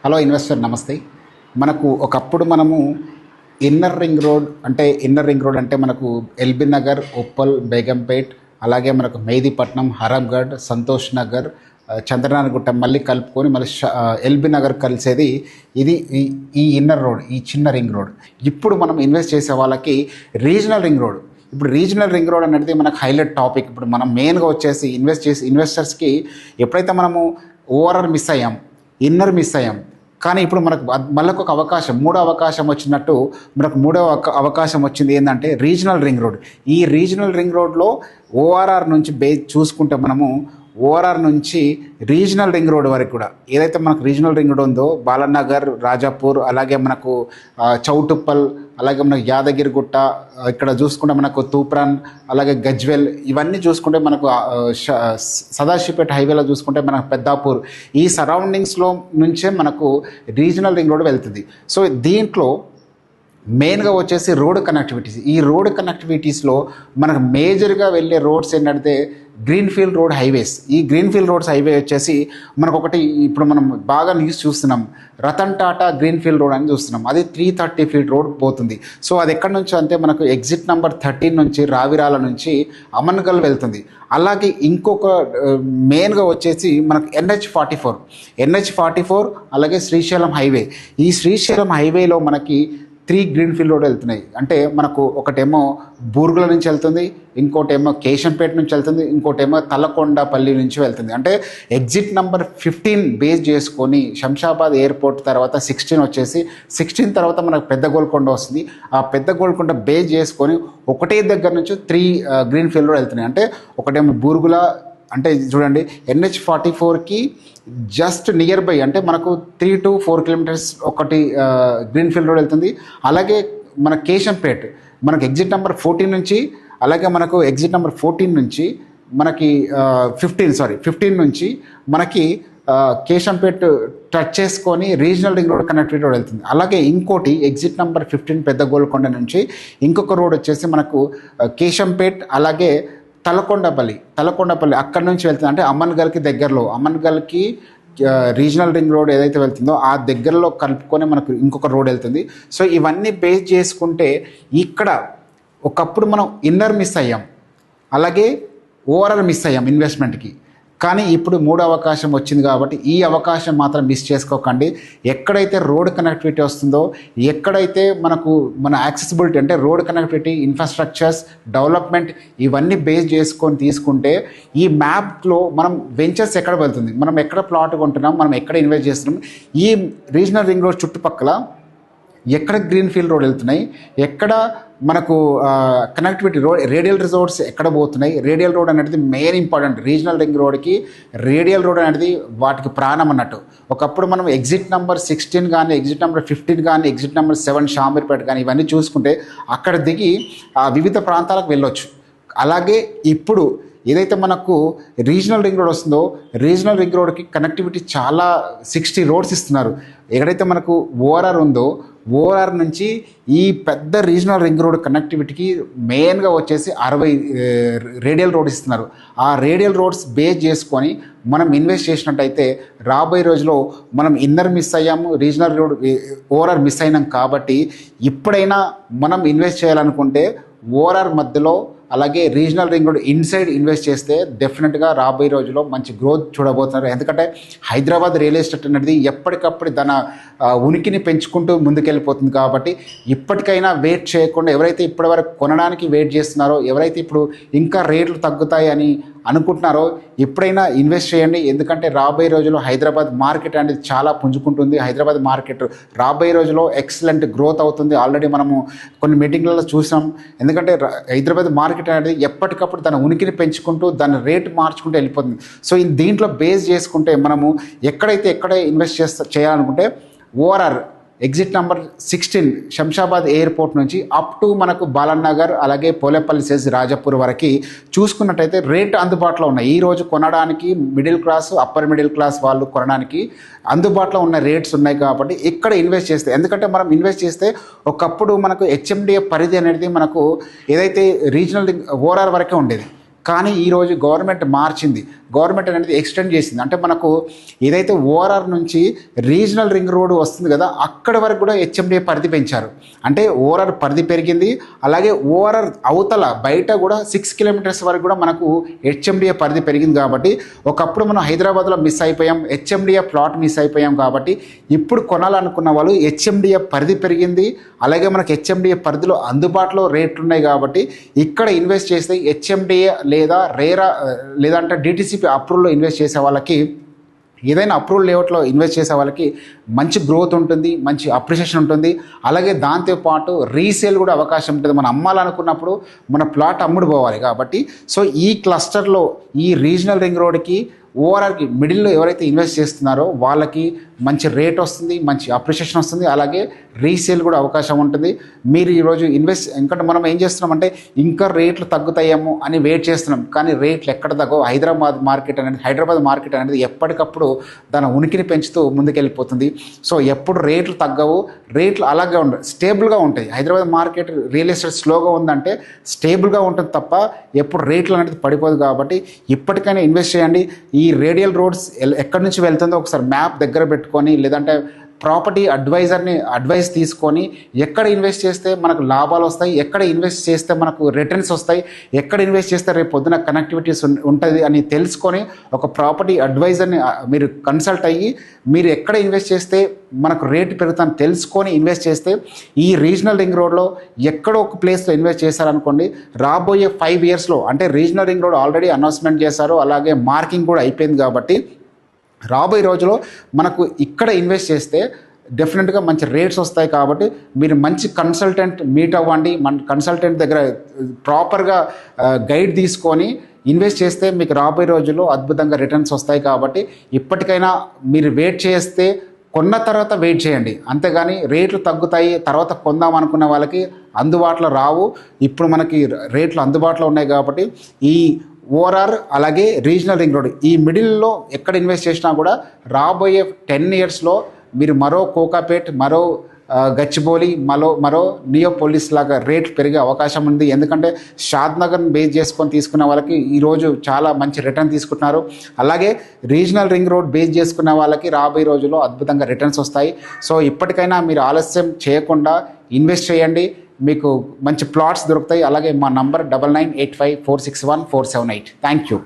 Hello investor నమస్తే. మనకు ఒకప్పుడు మనము ఇన్నర్ రింగ్ రోడ్ అంటే మనకు ఎల్బీ నగర్, ఉప్పల్, బేగంపేట్, అలాగే మనకు మెహదీపట్నం, హరంగఢ్, సంతోష్ నగర్, చంద్రనారాయణగుట్ట మళ్ళీ కలుపుకొని మళ్ళీ ఎల్బీ నగర్ కలిసేది ఇది. ఈ ఇన్నర్ రోడ్, ఈ చిన్న రింగ్ రోడ్. ఇప్పుడు మనం ఇన్వెస్ట్ చేసే వాళ్ళకి రీజనల్ రింగ్ రోడ్. ఇప్పుడు రీజనల్ రింగ్ రోడ్ అనేది మనకు హైలైట్ టాపిక్. ఇప్పుడు మనం మెయిన్గా వచ్చేసి ఇన్వెస్టర్స్కి ఎప్పుడైతే మనము ఓఆర్ఆర్ మిస్ అయ్యాం, ఇన్నర్ మిస్ అయ్యాం, కానీ ఇప్పుడు మనకు మళ్ళీ ఒక అవకాశం, మూడో అవకాశం వచ్చినట్టు మనకు అవకాశం వచ్చింది ఏంటంటే రీజనల్ రింగ్ రోడ్. ఈ రీజనల్ రింగ్ రోడ్లో ఓఆర్ఆర్ నుంచి చూసుకుంటే మనము ఓఆర్ఆర్ నుంచి రీజనల్ రింగ్ రోడ్ వరకు కూడా ఏదైతే మనకు రీజనల్ రింగ్ రోడ్ ఉందో బాలానగర్, రాజాపూర్, అలాగే మనకు చౌటుప్పల్, అలాగే మనకు యాదగిరిగుట్ట, ఇక్కడ చూసుకుంటే మనకు తూప్రాన్, అలాగే గజ్వెల్, ఇవన్నీ చూసుకుంటే మనకు సదాశివపేట హైవేలో చూసుకుంటే మనకు పెద్దాపూర్, ఈ సరౌండింగ్స్లో నుంచే మనకు రీజనల్ రింగ్ రోడ్ వెళ్తుంది. సో దీంట్లో మెయిన్గా వచ్చేసి రోడ్ కనెక్టివిటీస్. ఈ రోడ్ కనెక్టివిటీస్లో మనకు మేజర్గా వెళ్ళే రోడ్స్ ఏంటంటే గ్రీన్ఫీల్డ్ రోడ్ హైవేస్. ఈ గ్రీన్ఫీల్డ్ రోడ్స్ హైవే వచ్చేసి మనకు ఒకటి ఇప్పుడు మనం బాగా న్యూస్ చూస్తున్నాం, రతన్ టాటా గ్రీన్ఫీల్డ్ రోడ్ అని చూస్తున్నాం. అది 330 ఫీట్ రోడ్ పోతుంది. సో అది ఎక్కడి నుంచి అంటే మనకు ఎగ్జిట్ నెంబర్ 13 నుంచి రావిరాల నుంచి అమన్గల్ వెళ్తుంది. అలాగే ఇంకొక మెయిన్గా వచ్చేసి మనకు NH44 అలాగే శ్రీశైలం హైవే. ఈ శ్రీశైలం హైవేలో మనకి 3 గ్రీన్ఫీల్డ్ రోడ్ వెళ్తున్నాయి. అంటే మనకు ఒకటేమో బూర్గుల నుంచి వెళ్తుంది, ఇంకోటేమో కేశంపేట నుంచి వెళ్తుంది, ఇంకోటేమో తలకొండపల్లి నుంచి వెళ్తుంది. అంటే ఎగ్జిట్ నెంబర్ 15 బేస్ చేసుకొని శంషాబాద్ ఎయిర్పోర్ట్ తర్వాత 16 వచ్చేసి 16 తర్వాత మనకు పెద్ద గోల్కొండ వస్తుంది. ఆ పెద్ద గోల్కొండ బేస్ చేసుకొని ఒకటే దగ్గర నుంచి 3 గ్రీన్ఫీల్డ్ రోడ్ వెళ్తున్నాయి. అంటే ఒకటేమో బూర్గుల, అంటే చూడండి NH44కి జస్ట్ నియర్ బై, అంటే మనకు 3 to 4 కిలోమీటర్స్ ఒకటి గ్రీన్ఫీల్డ్ రోడ్ వెళ్తుంది. అలాగే మన కేశంపేట్ మనకు ఎగ్జిట్ నెంబర్ 14 నుంచి, అలాగే మనకు ఎగ్జిట్ నెంబర్ 14 నుంచి మనకి 15 నుంచి మనకి కేశంపేట్ టచ్ చేసుకొని regional ring road connectivity road వెళ్తుంది. అలాగే ఇంకోటి ఎగ్జిట్ నెంబర్ 15 పెద్ద గోల్కొండ నుంచి ఇంకొక రోడ్ వచ్చేసి మనకు కేశంపేట్, అలాగే తలకొండపల్లి అక్కడ నుంచి వెళ్తుంది. అంటే అమన్గల్కి రీజనల్ రింగ్ రోడ్ ఏదైతే వెళ్తుందో ఆ దగ్గరలో కలుపుకొని మనకు ఇంకొక రోడ్ వెళ్తుంది. సో ఇవన్నీ బేస్ చేసుకుంటే ఇక్కడ ఒకప్పుడు మనం ఇన్నర్ మిస్ అయ్యాం, అలాగే ఓఆర్ఆర్ మిస్ అయ్యాం ఇన్వెస్ట్మెంట్కి. కానీ ఇప్పుడు మూడో అవకాశం వచ్చింది కాబట్టి ఈ అవకాశం మాత్రం మిస్ చేసుకోకండి. ఎక్కడైతే రోడ్ కనెక్టివిటీ వస్తుందో, ఎక్కడైతే మన యాక్సెసిబిలిటీ అంటే రోడ్ కనెక్టివిటీ, ఇన్ఫ్రాస్ట్రక్చర్స్, డెవలప్మెంట్, ఇవన్నీ బేస్ చేసుకొని తీసుకుంటే ఈ మ్యాప్లో మనం వెంచర్స్ ఎక్కడ వెళ్తుంది, మనం ఎక్కడ ప్లాట్ కొంటున్నాం, మనం ఎక్కడ ఇన్వెస్ట్ చేస్తున్నాం, ఈ రీజనల్ రింగ్ రోడ్ చుట్టుపక్కల ఎక్కడ గ్రీన్ఫీల్డ్ రోడ్ వెళ్తున్నాయి, ఎక్కడ మనకు కనెక్టివిటీ రేడియల్ రిజోర్ట్స్ ఎక్కడ పోతున్నాయి. రేడియల్ రోడ్ అనేది మెయిన్ ఇంపార్టెంట్. రీజనల్ రింగ్ రోడ్కి రేడియల్ రోడ్ అనేది వాటికి ప్రాణం అన్నట్టు. ఒకప్పుడు మనం ఎగ్జిట్ నెంబర్ 16 కానీ, ఎగ్జిట్ నెంబర్ 15 కానీ, ఎగ్జిట్ నెంబర్ 7 షామీర్పేట కానీ ఇవన్నీ చూసుకుంటే అక్కడ దిగి వివిధ ప్రాంతాలకు వెళ్ళొచ్చు. అలాగే ఇప్పుడు ఏదైతే మనకు రీజనల్ రింగ్ రోడ్ వస్తుందో, రీజనల్ రింగ్ రోడ్కి కనెక్టివిటీ చాలా 60 రోడ్స్ ఇస్తున్నారు. ఎక్కడైతే మనకు ఓఆర్ఆర్ ఉందో ఓఆర్ఆర్ నుంచి ఈ పెద్ద రీజనల్ రింగ్ రోడ్ కనెక్టివిటీకి మెయిన్గా వచ్చేసి 60 రేడియల్ రోడ్స్ ఇస్తున్నారు. ఆ రేడియల్ రోడ్స్ బేస్ చేసుకొని మనం ఇన్వెస్ట్ చేసినట్టయితే రాబోయే రోజులో మనం ఇన్నర్ మిస్ అయ్యాము, రీజనల్ రోడ్ ఓఆర్ఆర్ మిస్ అయినాం. కాబట్టి ఇప్పుడైనా మనం ఇన్వెస్ట్ చేయాలనుకుంటే ఓఆర్ఆర్ మధ్యలో, అలాగే regional ring road inside invest చేస్తే డెఫినెట్గా రాబోయే రోజుల్లో మంచి గ్రోత్ చూడబోతున్నారు. ఎందుకంటే హైదరాబాద్ రియల్ ఎస్టేట్ అనేది ఎప్పటికప్పుడు తన ఉనికిని పెంచుకుంటూ ముందుకెళ్ళిపోతుంది. కాబట్టి ఇప్పటికైనా వెయిట్ చేయకుండా, ఎవరైతే ఇప్పటివరకు కొనడానికి వెయిట్ చేస్తున్నారో, ఎవరైతే ఇప్పుడు ఇంకా రేట్లు తగ్గుతాయి అని అనుకుంటున్నారో, ఎప్పుడైనా ఇన్వెస్ట్ చేయండి. ఎందుకంటే రాబోయే రోజుల్లో హైదరాబాద్ మార్కెట్ అనేది చాలా పుంజుకుంటుంది. హైదరాబాద్ మార్కెట్ రాబోయే రోజుల్లో ఎక్సలెంట్ గ్రోత్ అవుతుంది. ఆల్రెడీ మనము కొన్ని మీటింగ్లలో చూసాం. ఎందుకంటే హైదరాబాద్ మార్కెట్ అనేది ఎప్పటికప్పుడు తన ఉనికిని పెంచుకుంటూ దాని రేటు మార్చుకుంటూ వెళ్ళిపోతుంది. సో దీంట్లో బేస్ చేసుకుంటే మనము ఎక్కడ ఇన్వెస్ట్ చేయాలనుకుంటే ORR exit number 16 Shamshabad airport నుంచి అప్ టు మనకు బాలనగర్, అలాగే పోలేపల్లి సెజ్ రాజాపూర్ వరకు చూసుకున్నట్టయితే రేట్ అందుబాటులో ఉన్నాయి. ఈరోజు కొనడానికి middle class, upper middle class వాళ్ళు కొనడానికి అందుబాటులో ఉన్న రేట్స్ ఉన్నాయి. కాబట్టి ఇక్కడ ఇన్వెస్ట్ చేస్తే, ఎందుకంటే మనం ఇన్వెస్ట్ చేస్తే ఒకప్పుడు మనకు HMDA పరిధి అనేది మనకు ఏదైతే రీజనల్ ఓఆర్ఆర్ వరకే ఉండేది. కానీ ఈరోజు గవర్నమెంట్ మార్చింది. గవర్నమెంట్ అనేది ఎక్స్టెండ్ చేసింది. అంటే మనకు ఏదైతే ఓఆర్ఆర్ నుంచి రీజనల్ రింగ్ రోడ్ వస్తుంది కదా, అక్కడ వరకు కూడా హెచ్ఎండిఏ పరిధి పెంచారు. అంటే ఓఆర్ఆర్ పరిధి పెరిగింది, అలాగే ఓఆర్ఆర్ అవతల బయట కూడా 6 కిలోమీటర్స్ వరకు కూడా మనకు హెచ్ఎండిఏ పరిధి పెరిగింది. కాబట్టి ఒకప్పుడు మనం హైదరాబాద్లో మిస్ అయిపోయాం, హెచ్ఎండిఏ ప్లాట్ మిస్ అయిపోయాం. కాబట్టి ఇప్పుడు కొనాలనుకున్న వాళ్ళు హెచ్ఎండిఏ పరిధి పెరిగింది, అలాగే మనకు హెచ్ఎండిఏ పరిధిలో అందుబాటులో రేట్లు ఉన్నాయి. కాబట్టి ఇక్కడ ఇన్వెస్ట్ చేస్తే హెచ్ఎండిఏ లేదా లేదంటే డిటిసిపి అప్రూవల్లో ఇన్వెస్ట్ చేసే వాళ్ళకి, ఏదైనా అప్రూవల్ లేఅవుట్లో ఇన్వెస్ట్ చేసే వాళ్ళకి మంచి గ్రోత్ ఉంటుంది, మంచి అప్రిషియేషన్ ఉంటుంది. అలాగే దాంతోపాటు రీసేల్ కూడా అవకాశం ఉంటుంది. మనం అమ్మాలనుకున్నప్పుడు మన ప్లాట్ అమ్ముడు పోవాలి. కాబట్టి సో ఈ క్లస్టర్లో ఈ రీజనల్ రింగ్ రోడ్కి ఓఆర్ఆర్కి మిడిల్లో ఎవరైతే ఇన్వెస్ట్ చేస్తున్నారో వాళ్ళకి మంచి రేట్ వస్తుంది, మంచి అప్రిషియేషన్ వస్తుంది, అలాగే రీసేల్ కూడా అవకాశం ఉంటుంది. మీరు ఈరోజు ఎందుకంటే మనం ఏం చేస్తున్నామంటే ఇంకా రేట్లు తగ్గుతాయేమో అని వెయిట్ చేస్తున్నాం, కానీ రేట్లు ఎక్కడ తగ్గవు. హైదరాబాద్ మార్కెట్ అనేది ఎప్పటికప్పుడు దాని ఉనికిని పెంచుతూ ముందుకెళ్ళిపోతుంది. సో ఎప్పుడు రేట్లు తగ్గవు, రేట్లు అలాగే ఉండవు, స్టేబుల్గా ఉంటాయి. హైదరాబాద్ మార్కెట్ రియల్ ఎస్టేట్ స్లోగా ఉందంటే స్టేబుల్గా ఉంటుంది తప్ప ఎప్పుడు రేట్లు అనేది పడిపోదు. కాబట్టి ఇప్పటికైనా ఇన్వెస్ట్ చేయండి. ఈ రేడియల్ రోడ్స్ ఎక్కడి నుంచి వెళ్తుందో ఒకసారి మ్యాప్ దగ్గర పెట్టుకొని, లేదంటే ప్రాపర్టీ అడ్వైస్ తీసుకొని ఎక్కడ ఇన్వెస్ట్ చేస్తే మనకు లాభాలు వస్తాయి, ఎక్కడ ఇన్వెస్ట్ చేస్తే మనకు రిటర్న్స్ వస్తాయి, ఎక్కడ ఇన్వెస్ట్ చేస్తే రేపు పొద్దున కనెక్టివిటీస్ ఉంటుంది అని తెలుసుకొని ఒక ప్రాపర్టీ అడ్వైజర్ని మీరు కన్సల్ట్ అయ్యి మీరు ఎక్కడ ఇన్వెస్ట్ చేస్తే మనకు రేటు పెరుగుతుందని తెలుసుకొని ఇన్వెస్ట్ చేస్తే ఈ రీజనల్ రింగ్ రోడ్లో ఎక్కడో ఒక ప్లేస్లో ఇన్వెస్ట్ చేశారనుకోండి, రాబోయే 5 ఇయర్స్లో, అంటే regional ring road already announcement చేశారు, అలాగే మార్కింగ్ కూడా అయిపోయింది. కాబట్టి రాబోయే రోజులో మనకు ఇక్కడ ఇన్వెస్ట్ చేస్తే డెఫినెట్గా మంచి రేట్స్ వస్తాయి. కాబట్టి మీరు మంచి కన్సల్టెంట్ మీట్ అవ్వండి, మన కన్సల్టెంట్ దగ్గర ప్రాపర్గా గైడ్ తీసుకొని ఇన్వెస్ట్ చేస్తే మీకు రాబోయే రోజుల్లో అద్భుతంగా రిటర్న్స్ వస్తాయి. కాబట్టి ఇప్పటికైనా మీరు వెయిట్ చేస్తే కొన్న తర్వాత వెయిట్ చేయండి, అంతేగాని రేట్లు తగ్గుతాయి తర్వాత కొందాం అనుకున్న వాళ్ళకి అందుబాటులో రావు. ఇప్పుడు మనకి రేట్లు అందుబాటులో ఉన్నాయి. కాబట్టి ఈ ఓఆర్ఆర్ అలాగే రీజనల్ రింగ్ రోడ్ ఈ మిడిల్లో ఎక్కడ ఇన్వెస్ట్ చేసినా కూడా రాబోయే 10 ఇయర్స్లో మీరు మరో కోకాపేట్, మరో గచ్చిబౌలి, మరో నియోపోలిస్ లాగా రేట్లు పెరిగే అవకాశం ఉంది. ఎందుకంటే షాద్నగర్ని బేస్ చేసుకొని తీసుకున్న వాళ్ళకి ఈరోజు చాలా మంచి రిటర్న్ తీసుకుంటున్నారు. అలాగే రీజనల్ రింగ్ రోడ్ బేస్ చేసుకున్న వాళ్ళకి రాబోయే రోజుల్లో అద్భుతంగా రిటర్న్స్ వస్తాయి. సో ఇప్పటికైనా మీరు ఆలస్యం చేయకుండా ఇన్వెస్ట్ చేయండి, మీకు మంచి ప్లాట్స్ దొరుకుతాయి. అలాగే మా నంబర్ 9985461478. Thank you.